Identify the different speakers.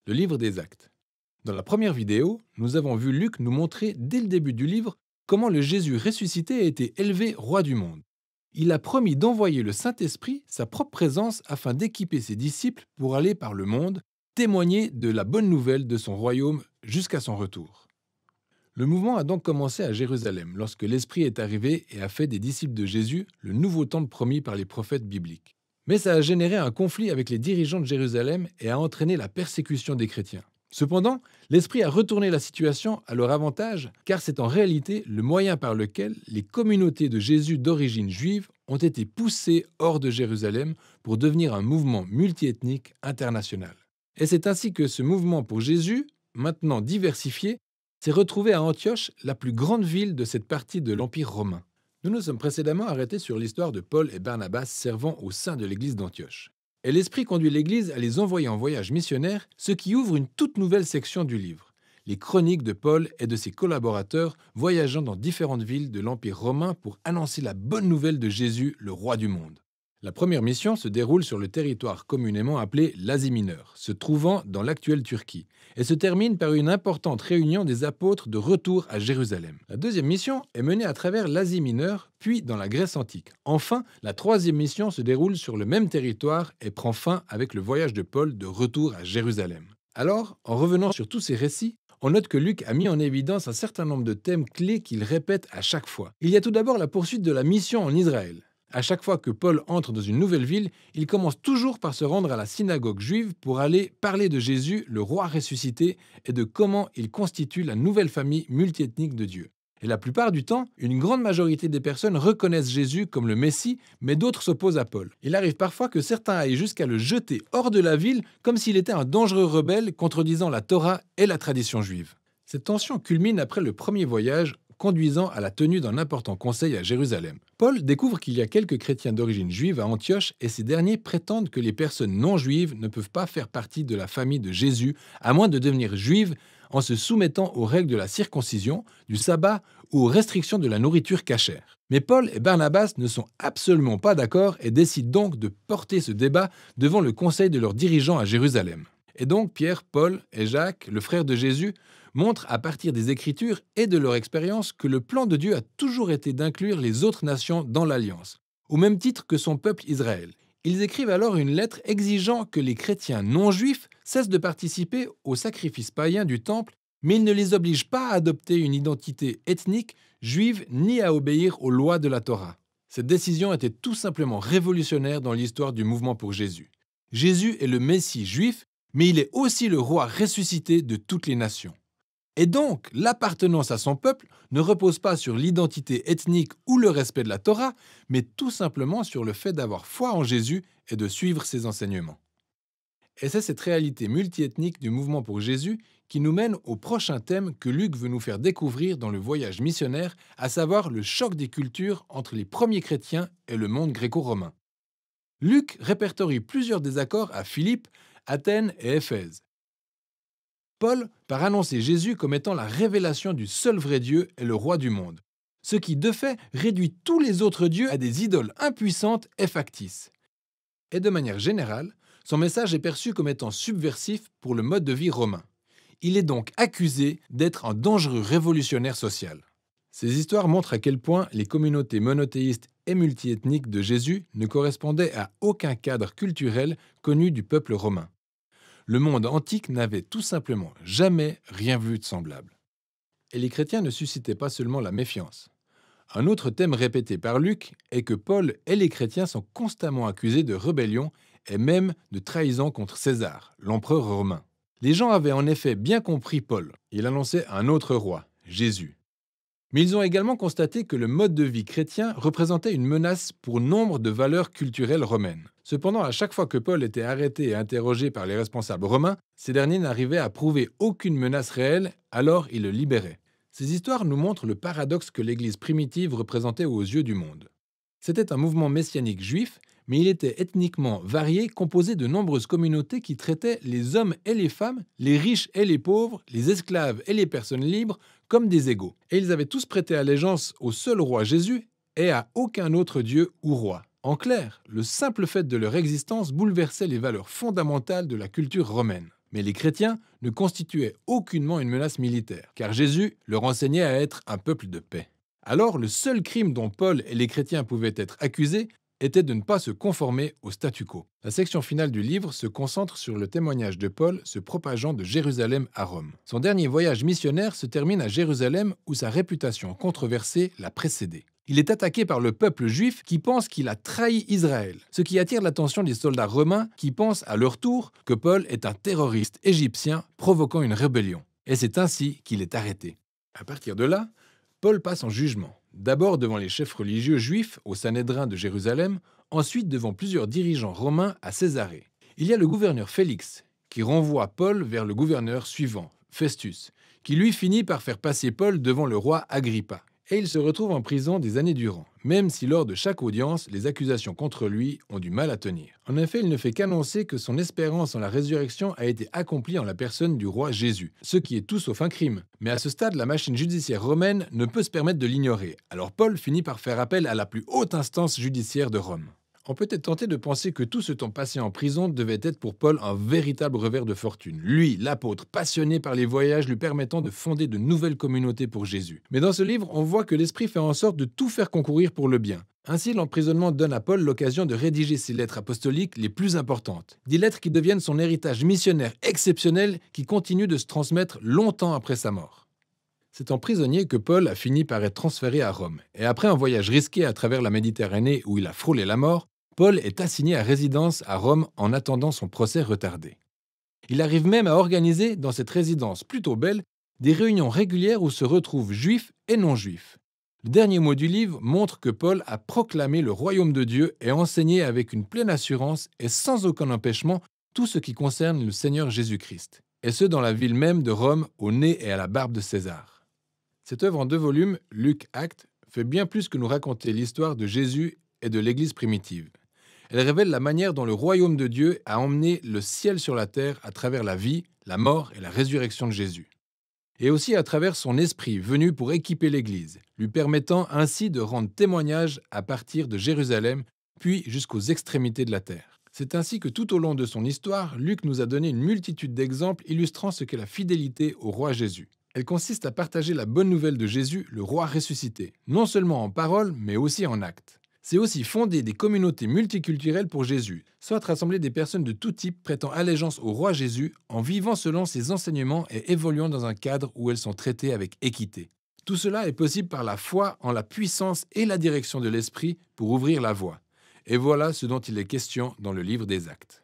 Speaker 1: le livre des Actes. Dans la première vidéo, nous avons vu Luc nous montrer dès le début du livre comment le Jésus ressuscité a été élevé roi du monde. Il a promis d'envoyer le Saint-Esprit, sa propre présence, afin d'équiper ses disciples pour aller par le monde, témoigner de la bonne nouvelle de son royaume jusqu'à son retour. Le mouvement a donc commencé à Jérusalem, lorsque l'Esprit est arrivé et a fait des disciples de Jésus le nouveau temple promis par les prophètes bibliques. Mais ça a généré un conflit avec les dirigeants de Jérusalem et a entraîné la persécution des chrétiens. Cependant, l'Esprit a retourné la situation à leur avantage, car c'est en réalité le moyen par lequel les communautés de Jésus d'origine juive ont été poussées hors de Jérusalem pour devenir un mouvement multiethnique international. Et c'est ainsi que ce mouvement pour Jésus, maintenant diversifié, s'est retrouvé à Antioche, la plus grande ville de cette partie de l'Empire romain. Nous nous sommes précédemment arrêtés sur l'histoire de Paul et Barnabas servant au sein de l'église d'Antioche. Et l'Esprit conduit l'Église à les envoyer en voyage missionnaire, ce qui ouvre une toute nouvelle section du livre, les chroniques de Paul et de ses collaborateurs voyageant dans différentes villes de l'Empire romain pour annoncer la bonne nouvelle de Jésus, le roi du monde. La première mission se déroule sur le territoire communément appelé l'Asie mineure, se trouvant dans l'actuelle Turquie, et se termine par une importante réunion des apôtres de retour à Jérusalem. La deuxième mission est menée à travers l'Asie mineure, puis dans la Grèce antique. Enfin, la troisième mission se déroule sur le même territoire et prend fin avec le voyage de Paul de retour à Jérusalem. Alors, en revenant sur tous ces récits, on note que Luc a mis en évidence un certain nombre de thèmes clés qu'il répète à chaque fois. Il y a tout d'abord la poursuite de la mission en Israël. À chaque fois que Paul entre dans une nouvelle ville, il commence toujours par se rendre à la synagogue juive pour aller parler de Jésus, le roi ressuscité, et de comment il constitue la nouvelle famille multiethnique de Dieu. Et la plupart du temps, une grande majorité des personnes reconnaissent Jésus comme le Messie, mais d'autres s'opposent à Paul. Il arrive parfois que certains aillent jusqu'à le jeter hors de la ville comme s'il était un dangereux rebelle contredisant la Torah et la tradition juive. Cette tension culmine après le premier voyage, conduisant à la tenue d'un important conseil à Jérusalem. Paul découvre qu'il y a quelques chrétiens d'origine juive à Antioche et ces derniers prétendent que les personnes non juives ne peuvent pas faire partie de la famille de Jésus à moins de devenir juives en se soumettant aux règles de la circoncision, du sabbat ou aux restrictions de la nourriture cachère. Mais Paul et Barnabas ne sont absolument pas d'accord et décident donc de porter ce débat devant le conseil de leurs dirigeants à Jérusalem. Et donc Pierre, Paul et Jacques, le frère de Jésus, montrent à partir des Écritures et de leur expérience que le plan de Dieu a toujours été d'inclure les autres nations dans l'Alliance, au même titre que son peuple Israël. Ils écrivent alors une lettre exigeant que les chrétiens non-juifs cessent de participer aux sacrifices païens du temple, mais ils ne les obligent pas à adopter une identité ethnique juive ni à obéir aux lois de la Torah. Cette décision était tout simplement révolutionnaire dans l'histoire du mouvement pour Jésus. Jésus est le Messie juif, mais il est aussi le roi ressuscité de toutes les nations. Et donc, l'appartenance à son peuple ne repose pas sur l'identité ethnique ou le respect de la Torah, mais tout simplement sur le fait d'avoir foi en Jésus et de suivre ses enseignements. Et c'est cette réalité multiethnique du mouvement pour Jésus qui nous mène au prochain thème que Luc veut nous faire découvrir dans le voyage missionnaire, à savoir le choc des cultures entre les premiers chrétiens et le monde gréco-romain. Luc répertorie plusieurs désaccords à Philippe, Athènes et Éphèse. Paul part annoncer Jésus comme étant la révélation du seul vrai Dieu et le roi du monde, ce qui de fait réduit tous les autres dieux à des idoles impuissantes et factices. Et de manière générale, son message est perçu comme étant subversif pour le mode de vie romain. Il est donc accusé d'être un dangereux révolutionnaire social. Ces histoires montrent à quel point les communautés monothéistes et multiethniques de Jésus ne correspondaient à aucun cadre culturel connu du peuple romain. Le monde antique n'avait tout simplement jamais rien vu de semblable. Et les chrétiens ne suscitaient pas seulement la méfiance. Un autre thème répété par Luc est que Paul et les chrétiens sont constamment accusés de rébellion et même de trahison contre César, l'empereur romain. Les gens avaient en effet bien compris Paul. Il annonçait un autre roi, Jésus. Mais ils ont également constaté que le mode de vie chrétien représentait une menace pour nombre de valeurs culturelles romaines. Cependant, à chaque fois que Paul était arrêté et interrogé par les responsables romains, ces derniers n'arrivaient à prouver aucune menace réelle, alors ils le libéraient. Ces histoires nous montrent le paradoxe que l'Église primitive représentait aux yeux du monde. C'était un mouvement messianique juif, mais il était ethniquement varié, composé de nombreuses communautés qui traitaient les hommes et les femmes, les riches et les pauvres, les esclaves et les personnes libres comme des égaux. Et ils avaient tous prêté allégeance au seul roi Jésus et à aucun autre dieu ou roi. En clair, le simple fait de leur existence bouleversait les valeurs fondamentales de la culture romaine. Mais les chrétiens ne constituaient aucunement une menace militaire, car Jésus leur enseignait à être un peuple de paix. Alors, le seul crime dont Paul et les chrétiens pouvaient être accusés était de ne pas se conformer au statu quo. La section finale du livre se concentre sur le témoignage de Paul se propageant de Jérusalem à Rome. Son dernier voyage missionnaire se termine à Jérusalem où sa réputation controversée l'a précédé. Il est attaqué par le peuple juif qui pense qu'il a trahi Israël, ce qui attire l'attention des soldats romains qui pensent à leur tour que Paul est un terroriste égyptien provoquant une rébellion. Et c'est ainsi qu'il est arrêté. À partir de là, Paul passe en jugement, d'abord devant les chefs religieux juifs au Sanhédrin de Jérusalem, ensuite devant plusieurs dirigeants romains à Césarée. Il y a le gouverneur Félix, qui renvoie Paul vers le gouverneur suivant, Festus, qui lui finit par faire passer Paul devant le roi Agrippa. Et il se retrouve en prison des années durant, même si lors de chaque audience, les accusations contre lui ont du mal à tenir. En effet, il ne fait qu'annoncer que son espérance en la résurrection a été accomplie en la personne du roi Jésus, ce qui est tout sauf un crime. Mais à ce stade, la machine judiciaire romaine ne peut se permettre de l'ignorer, alors Paul finit par faire appel à la plus haute instance judiciaire de Rome. On peut être tenté de penser que tout ce temps passé en prison devait être pour Paul un véritable revers de fortune. Lui, l'apôtre, passionné par les voyages lui permettant de fonder de nouvelles communautés pour Jésus. Mais dans ce livre, on voit que l'Esprit fait en sorte de tout faire concourir pour le bien. Ainsi, l'emprisonnement donne à Paul l'occasion de rédiger ses lettres apostoliques les plus importantes. Des lettres qui deviennent son héritage missionnaire exceptionnel qui continue de se transmettre longtemps après sa mort. C'est en prisonnier que Paul a fini par être transféré à Rome. Et après un voyage risqué à travers la Méditerranée où il a frôlé la mort, Paul est assigné à résidence à Rome en attendant son procès retardé. Il arrive même à organiser, dans cette résidence plutôt belle, des réunions régulières où se retrouvent juifs et non-juifs. Le dernier mot du livre montre que Paul a proclamé le royaume de Dieu et enseigné avec une pleine assurance et sans aucun empêchement tout ce qui concerne le Seigneur Jésus-Christ, et ce dans la ville même de Rome, au nez et à la barbe de César. Cette œuvre en 2 volumes, Luc Actes, fait bien plus que nous raconter l'histoire de Jésus et de l'Église primitive. Elle révèle la manière dont le royaume de Dieu a emmené le ciel sur la terre à travers la vie, la mort et la résurrection de Jésus. Et aussi à travers son esprit venu pour équiper l'Église, lui permettant ainsi de rendre témoignage à partir de Jérusalem, puis jusqu'aux extrémités de la terre. C'est ainsi que tout au long de son histoire, Luc nous a donné une multitude d'exemples illustrant ce qu'est la fidélité au roi Jésus. Elle consiste à partager la bonne nouvelle de Jésus, le roi ressuscité, non seulement en parole, mais aussi en actes. C'est aussi fonder des communautés multiculturelles pour Jésus, soit rassembler des personnes de tout type prêtant allégeance au roi Jésus en vivant selon ses enseignements et évoluant dans un cadre où elles sont traitées avec équité. Tout cela est possible par la foi en la puissance et la direction de l'Esprit pour ouvrir la voie. Et voilà ce dont il est question dans le livre des Actes.